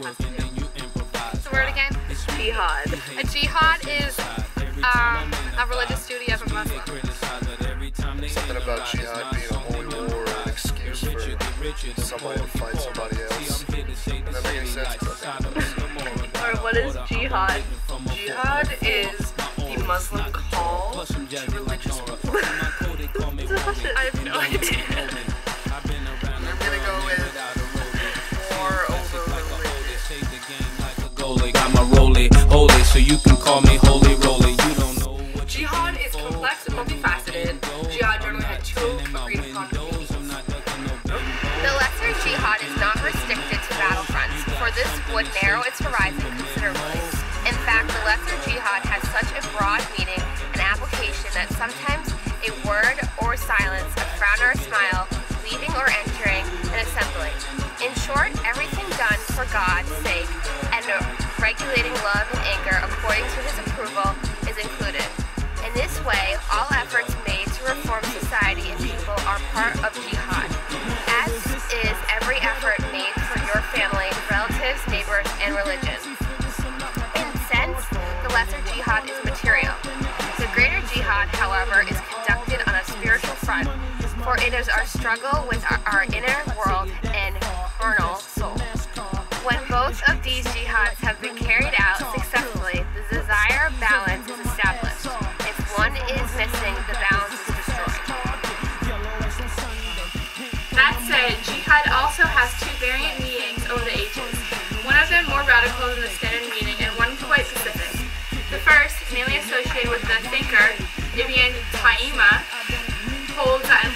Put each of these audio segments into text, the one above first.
has to do. What's the word again? Jihad. A jihad is a religious duty of a Muslim. Something about jihad being a holy war or an excuse for somebody to fight somebody else. Does that make any sense? Or what is jihad? Jihad is the Muslim call to religious war. I have no idea. I'm gonna go with war over religion. I'm a roly, holy, so you can call me holy roly. You don't know what Jihad is complex and multifaceted. Jihad generally had two agreed upon meanings. The lesser jihad is not restricted to battlefronts, for this would narrow its horizon considerably. In fact, the lesser jihad has such a broad meaning and application that sometimes a word or silence, a frown or a smile, leaving or entering, an assembly. In short, everything done for God's sake and regulating love and anger according to His approval is included. In this way, all efforts made to reform society and people are part of jihad, as is every effort made for your family, relatives, neighbors, and religion. In a sense, the lesser jihad is material. The greater jihad, however, is conducted on a spiritual front, for it is our struggle with our inner world and carnal soul. When both of these jihads have been carried out successfully, the desired balance is established. If one is missing, the balance is destroyed. That said, jihad also has two variant meanings over the ages. One of them more radical than the standard meaning, and one quite specific. The first, mainly associated with the thinker Ibn Taymiyyah, holds that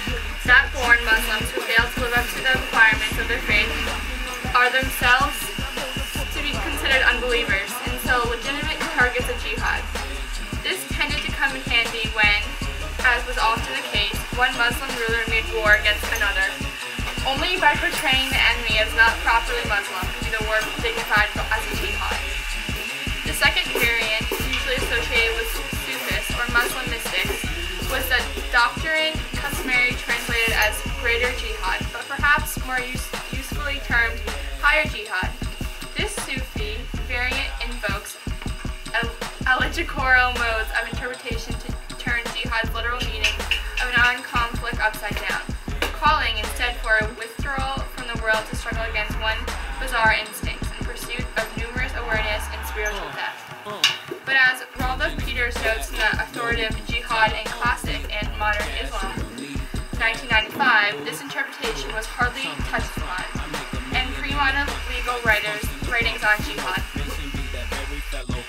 born Muslims who fail to live up to the requirements of their faith are themselves to be considered unbelievers, and so legitimate targets of jihad. This tended to come in handy when, as was often the case, one Muslim ruler made war against another. Only by portraying the enemy as not properly Muslim could the war be dignified as a jihad. The second variant, usually associated with Sufis or Muslim mystics, was the doctrine customary translated as greater jihad, but perhaps more usefully termed higher jihad. This Sufi variant invokes allegorical modes of interpretation to turn jihad's literal meaning of non-conflict upside down, calling instead for a withdrawal from the world to struggle against one bizarre instincts in pursuit of numerous awareness and spiritual depth. But as Ralph Peters notes in the authoritative Jihad and Classic and Modern Islam, 1995, this interpretation was hardly touched upon, and pre-modern legal writings on jihad.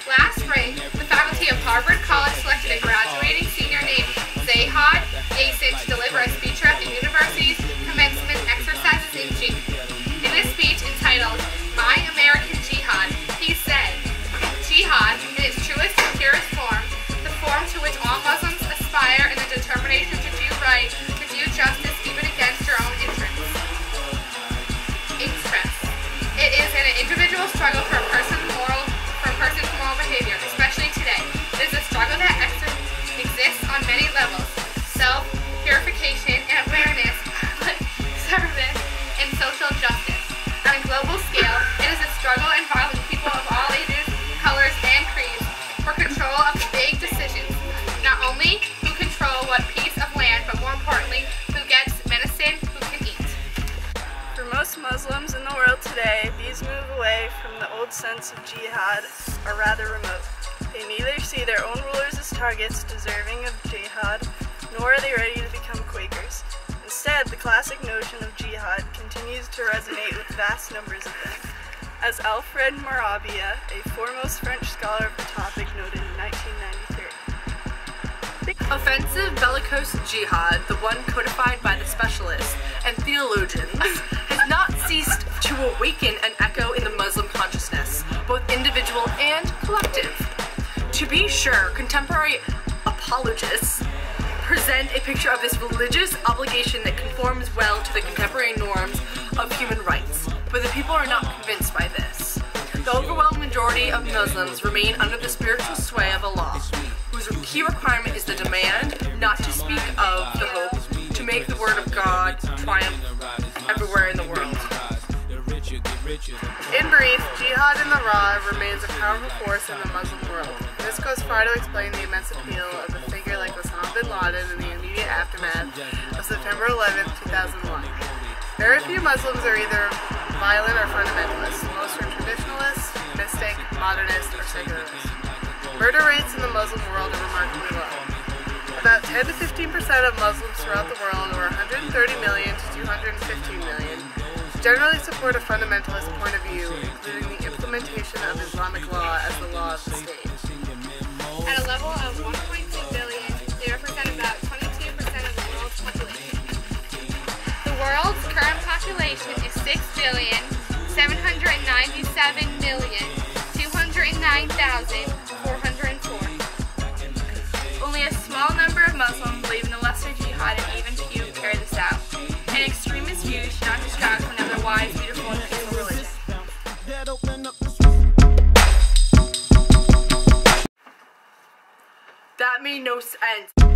Last spring, the faculty of Harvard College selected a graduating senior named Jihad Asif to deliver a speech at the university's commencement exercises in June. In a speech entitled, My American Jihad, he said, Jihad, in its truest and purest form, the form to which all Muslims aspire in the determination to do right, to do justice even against your own interests. It is an individual struggle for a person's moral behavior, especially today. It is a struggle that exists on many levels: self, purification, and awareness, service, and social justice. On a global scale, it is a struggle involving people of all ages, colors, and creeds for control of the big decisions. Not only who control what piece of land, but more importantly, who gets medicine, who can eat. For most Muslims in the world today, these move away from the old sense of jihad are rather remote. They neither see their own rulers as targets deserving of jihad, nor are they ready to become Quakers. Instead, the classic notion of jihad continues to resonate with vast numbers of them. As Alfred Morabia, a foremost French scholar of the topic, noted in 1993. Offensive bellicose jihad, the one codified by the specialists and theologians, has not ceased to awaken an echo in the Muslim consciousness, both individual and collective. To be sure, contemporary apologists present a picture of this religious obligation that conforms well to the contemporary norms of human rights, but the people are not convinced by this. The overwhelming majority of Muslims remain under the spiritual sway of Allah, whose key requirement is the demand not to speak of the hope to make the word of God triumph everywhere in the world. In brief, jihad in the raw remains a powerful force in the Muslim world. This goes far to explain the immense appeal of a figure like Osama bin Laden in the immediate aftermath of September 11, 2001. Very few Muslims are either violent or fundamentalist. Most are traditionalists, mystic, modernist, or secularist. Murder rates in the Muslim world are remarkably low. About 10 to 15% of Muslims throughout the world, or 130 million to 215 million, generally support a fundamentalist point of view, including the implementation of Islamic law as the law of the state. At a level of 1.2 billion, they represent about 22% of the world's population. The world's current population is 6,797,209,404. Only a small number of Muslims believe in the lesser jihad, and even few carry this out. An extremist view should not distract from an otherwise beautiful and peaceful religion. That made no sense.